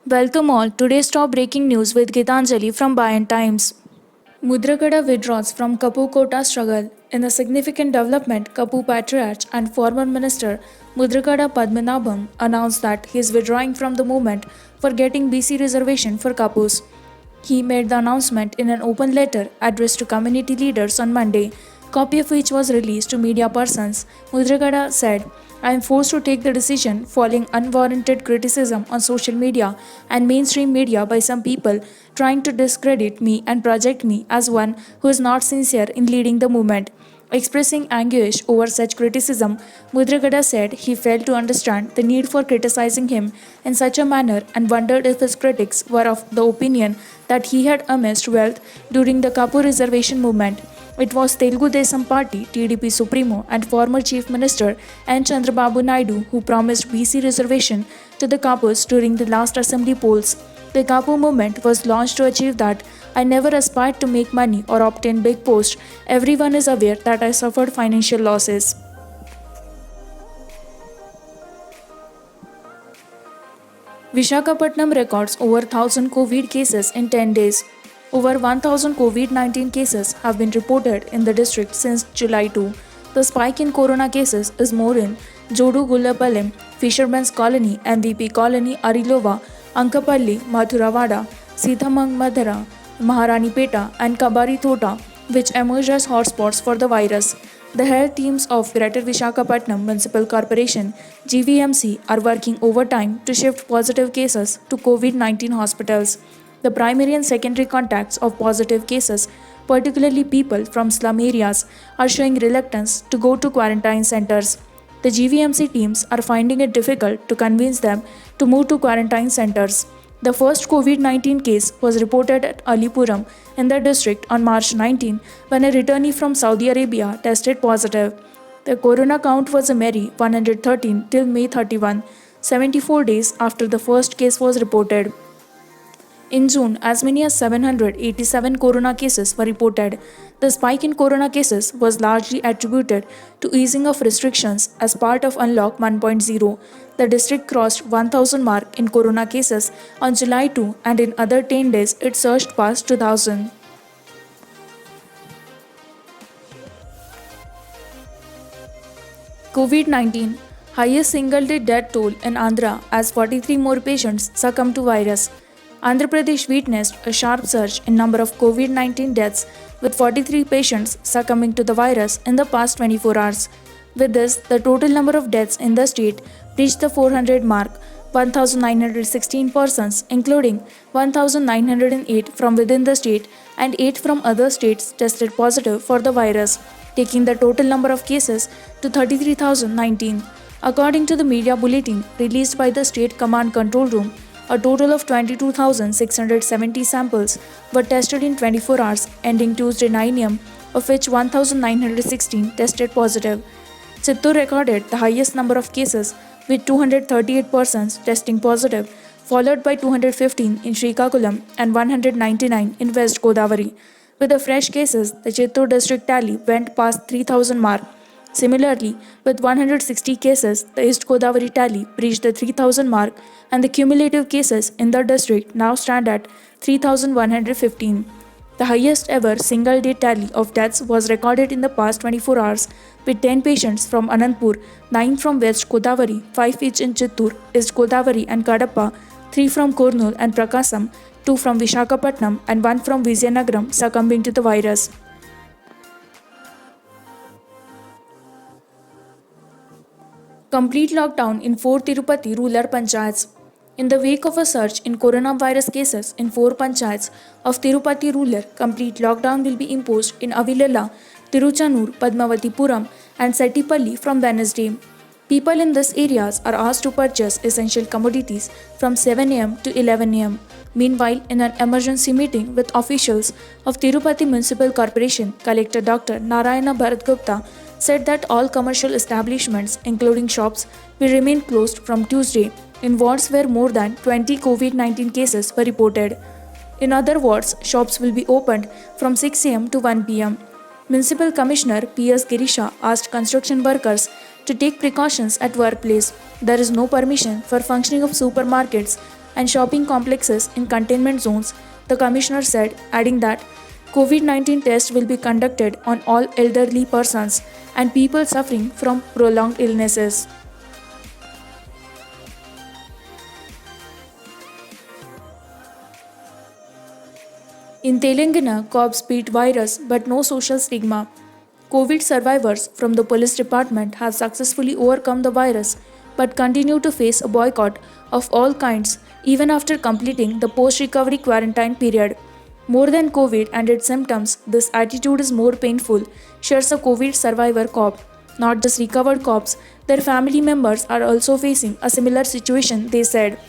Welcome all. Today's top breaking news with Gitanjali from Bayan Times. Mudrakada withdraws from Kapu Kota struggle. In a significant development, Kapu Patriarch and former minister Mudrakada Padmanabham announced that he is withdrawing from the movement for getting BC reservation for Kapus. He made the announcement in an open letter addressed to community leaders on Monday, copy of which was released to media persons. Mudrakada said, I am forced to take the decision following unwarranted criticism on social media and mainstream media by some people trying to discredit me and project me as one who is not sincere in leading the movement. Expressing anguish over such criticism, Mudragada said he failed to understand the need for criticizing him in such a manner and wondered if his critics were of the opinion that he had amassed wealth during the Kapu reservation movement. It was Telugu Desam Party (TDP) Supremo and former Chief Minister N. Chandrababu Naidu who promised BC reservation to the Kapus during the last assembly polls. The Kapu movement was launched to achieve that. I never aspired to make money or obtain big posts. Everyone is aware that I suffered financial losses. Vishakhapatnam records over 1,000 COVID cases in 10 days. Over 1,000 COVID 19 cases have been reported in the district since July 2. The spike in corona cases is more in Jodu Gullapalim, Fisherman's Colony, MVP Colony, Arilova, Ankapalli, Madhuravada, Sithamang Madhara, Maharanipeta, and Kabari Thota, which emerged as hotspots for the virus. The health teams of Greater Vishakhapatnam Municipal Corporation (GVMC) are working overtime to shift positive cases to COVID 19 hospitals. The primary and secondary contacts of positive cases, particularly people from slum areas, are showing reluctance to go to quarantine centers. The GVMC teams are finding it difficult to convince them to move to quarantine centers. The first COVID 19 case was reported at Alipuram in the district on March 19 when a returnee from Saudi Arabia tested positive. The corona count was a merry 113 till May 31, 74 days after the first case was reported. In June, as many as 787 corona cases were reported. The spike in corona cases was largely attributed to easing of restrictions as part of Unlock 1.0. The district crossed 1000 mark in corona cases on July 2 and in other 10 days it surged past 2000. COVID-19 highest single-day death toll in Andhra as 43 more patients succumbed to virus. Andhra Pradesh witnessed a sharp surge in number of COVID-19 deaths with 43 patients succumbing to the virus in the past 24 hours. With this, the total number of deaths in the state reached the 400 mark, 1,916 persons, including 1,908 from within the state and 8 from other states tested positive for the virus, taking the total number of cases to 33,019. According to the media bulletin released by the State Command Control Room, a total of 22,670 samples were tested in 24 hours ending Tuesday 9 am, of which 1,916 tested positive. Chittoor recorded the highest number of cases with 238 persons testing positive, followed by 215 in Srikakulam and 199 in West Godavari. With the fresh cases, the Chittoor district tally went past 3,000 mark. Similarly, with 160 cases, the East Godavari tally breached the 3,000 mark and the cumulative cases in the district now stand at 3,115. The highest ever single day tally of deaths was recorded in the past 24 hours with 10 patients from Anandpur, 9 from West Godavari, 5 each in Chittoor, East Godavari and Kadapa, 3 from Kurnool and Prakasam, 2 from Vishakhapatnam and 1 from Vizianagaram succumbing to the virus. Complete lockdown in 4 Tirupati rural panchayats. In the wake of a surge in coronavirus cases in 4 panchayats of Tirupati rural, complete lockdown will be imposed in Avilala, Tiruchanur, Padmavatipuram and Settipalli from Wednesday. People in these areas are asked to purchase essential commodities from 7 am to 11 am. Meanwhile, in an emergency meeting with officials of Tirupati Municipal Corporation, Collector Dr. Narayana Bharat Gupta said that all commercial establishments, including shops, will remain closed from Tuesday in wards where more than 20 COVID-19 cases were reported. In other wards, shops will be opened from 6 am to 1 pm. Municipal Commissioner P.S. Girisha asked construction workers to take precautions at workplace. There is no permission for functioning of supermarkets and shopping complexes in containment zones, the commissioner said, adding that COVID 19 tests will be conducted on all elderly persons and people suffering from prolonged illnesses. In Telangana, cops beat virus but no social stigma. COVID survivors from the police department have successfully overcome the virus but continue to face a boycott of all kinds even after completing the post recovery quarantine period. More than COVID and its symptoms, this attitude is more painful, shares a COVID survivor cop. Not just recovered cops, their family members are also facing a similar situation, they said.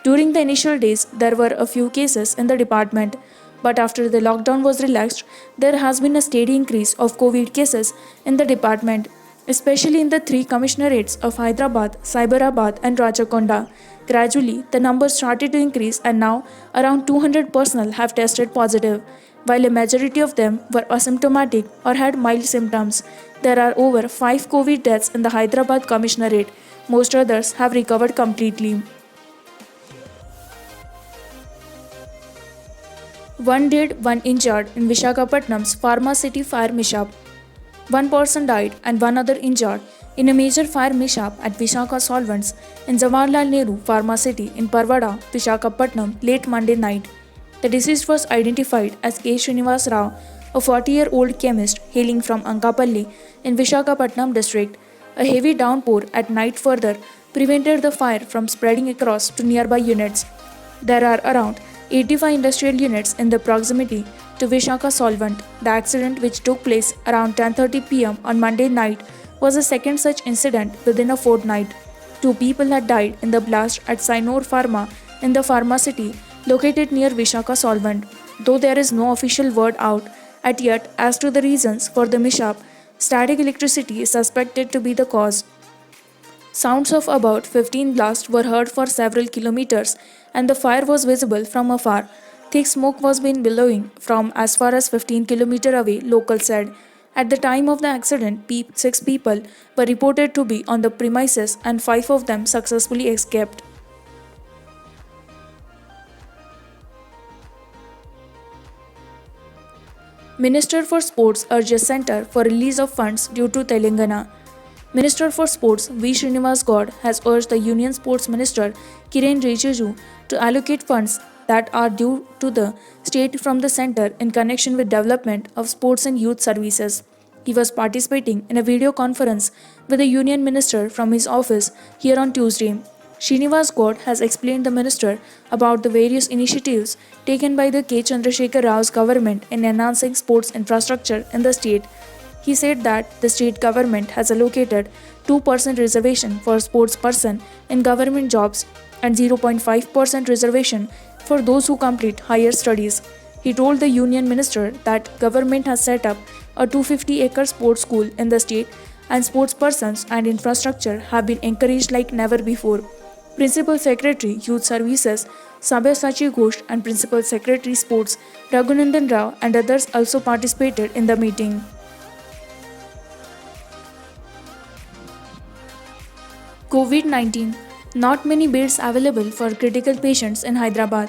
During the initial days, there were a few cases in the department, but after the lockdown was relaxed, there has been a steady increase of COVID cases in the department, especially in the three commissionerates of Hyderabad, Cyberabad, and Rajakonda. Gradually, the numbers started to increase, and now around 200 personnel have tested positive. While a majority of them were asymptomatic or had mild symptoms, there are over 5 COVID deaths in the Hyderabad commissionerate. Most others have recovered completely. One dead, one injured in Vishakhapatnam's Pharma City fire mishap. One person died and one other injured in a major fire mishap at Vishakha Solvents in Jawaharlal Nehru Pharma City in Parvada, Vishakhapatnam late Monday night. The deceased was identified as K. Srinivas Rao, a 40-year-old chemist hailing from Ankapalli in Vishakhapatnam district. A heavy downpour at night further prevented the fire from spreading across to nearby units. There are around 85 industrial units in the proximity to Vishakha Solvent. The accident, which took place around 10:30 pm on Monday night, was a second such incident within a fortnight. 2 people had died in the blast at Sinor Pharma in the Pharma City located near Vishakha Solvent. Though there is no official word out at yet as to the reasons for the mishap, static electricity is suspected to be the cause. Sounds of about 15 blasts were heard for several kilometers, and the fire was visible from afar. Thick smoke was being billowing from as far as 15 kilometers away, locals said. At the time of the accident, 6 people were reported to be on the premises and 5 of them successfully escaped. Minister for Sports urges Centre for release of funds due to Telangana. Minister for Sports V. Srinivas Gaud has urged the Union Sports Minister Kiren Rijiju to allocate funds that are due to the state from the centre in connection with development of sports and youth services. He was participating in a video conference with the Union Minister from his office here on Tuesday. Srinivas Gaud has explained the minister about the various initiatives taken by the K. Chandrasekhar Rao's government in enhancing sports infrastructure in the state. He said that the state government has allocated 2% reservation for sports person in government jobs and 0.5% reservation for those who complete higher studies. He told the union minister that government has set up a 250-acre sports school in the state and sports persons and infrastructure have been encouraged like never before. Principal Secretary Youth Services Sabyasachi Ghosh and Principal Secretary Sports Raghunandan Rao and others also participated in the meeting. COVID-19. Not many beds available for critical patients in Hyderabad.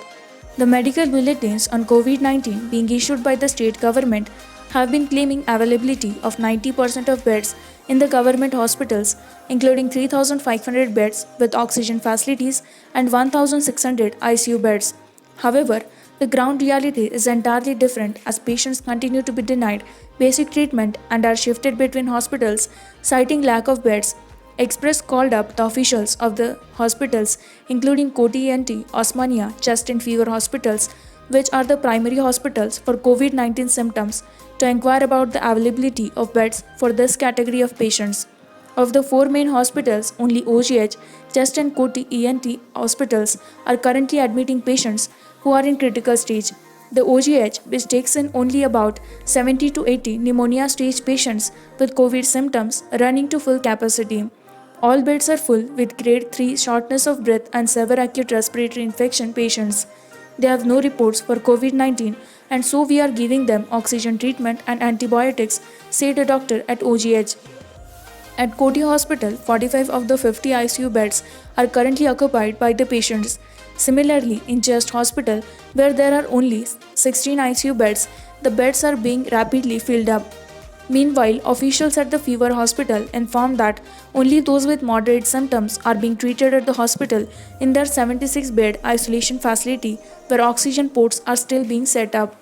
The medical bulletins on COVID-19 being issued by the state government have been claiming availability of 90% of beds in the government hospitals, including 3,500 beds with oxygen facilities and 1,600 ICU beds. However, the ground reality is entirely different as patients continue to be denied basic treatment and are shifted between hospitals, citing lack of beds. Express called up the officials of the hospitals, including Koti ENT, Osmania, Chest and Fever hospitals, which are the primary hospitals for COVID-19 symptoms, to inquire about the availability of beds for this category of patients. Of the 4 main hospitals, only OGH, Chest and Koti ENT hospitals are currently admitting patients who are in critical stage. The OGH, which takes in only about 70 to 80 pneumonia stage patients with COVID symptoms, running to full capacity. All beds are full with grade 3 shortness of breath and severe acute respiratory infection patients. They have no reports for COVID-19 and so we are giving them oxygen treatment and antibiotics, said a doctor at OGH. At Koti Hospital, 45 of the 50 ICU beds are currently occupied by the patients. Similarly, in Chest Hospital, where there are only 16 ICU beds, the beds are being rapidly filled up. Meanwhile, officials at the Fever Hospital informed that only those with moderate symptoms are being treated at the hospital in their 76-bed isolation facility, where oxygen ports are still being set up.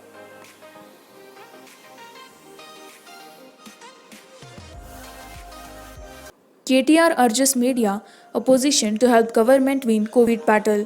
KTR urges media opposition to help government win COVID battle.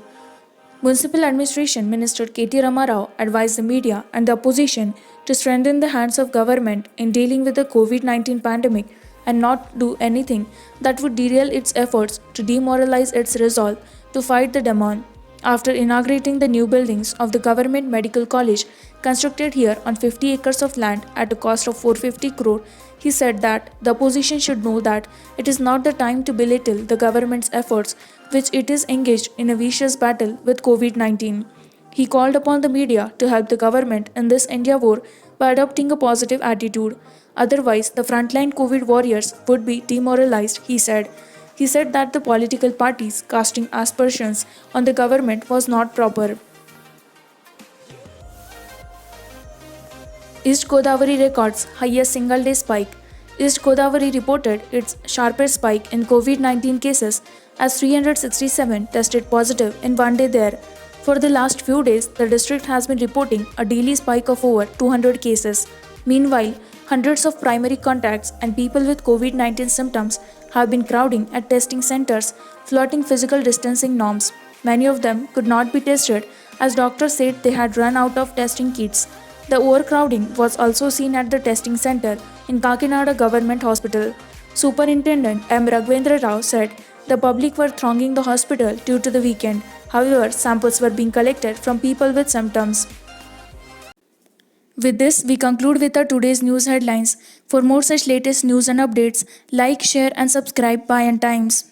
Municipal Administration Minister K.T. Ramarao advised the media and the opposition to strengthen the hands of government in dealing with the COVID-19 pandemic and not do anything that would derail its efforts to demoralize its resolve to fight the demon. After inaugurating the new buildings of the Government Medical College constructed here on 50 acres of land at a cost of 450 crore, he said that the opposition should know that it is not the time to belittle the government's efforts, which it is engaged in a vicious battle with COVID-19. He called upon the media to help the government in this India war by adopting a positive attitude. Otherwise, the frontline COVID warriors would be demoralized, he said. He said that the political parties casting aspersions on the government was not proper. East Godavari records highest single day spike. East Godavari reported its sharpest spike in COVID-19 cases as 367 tested positive in one day there. For the last few days, the district has been reporting a daily spike of over 200 cases. Meanwhile, hundreds of primary contacts and people with COVID-19 symptoms have been crowding at testing centers, flouting physical distancing norms. Many of them could not be tested as doctors said they had run out of testing kits. The overcrowding was also seen at the testing center in Kakinada Government Hospital. Superintendent M. Raghavendra Rao said the public were thronging the hospital due to the weekend. However, samples were being collected from people with symptoms. With this, we conclude with our today's news headlines. For more such latest news and updates, like, share and subscribe Bayan Times.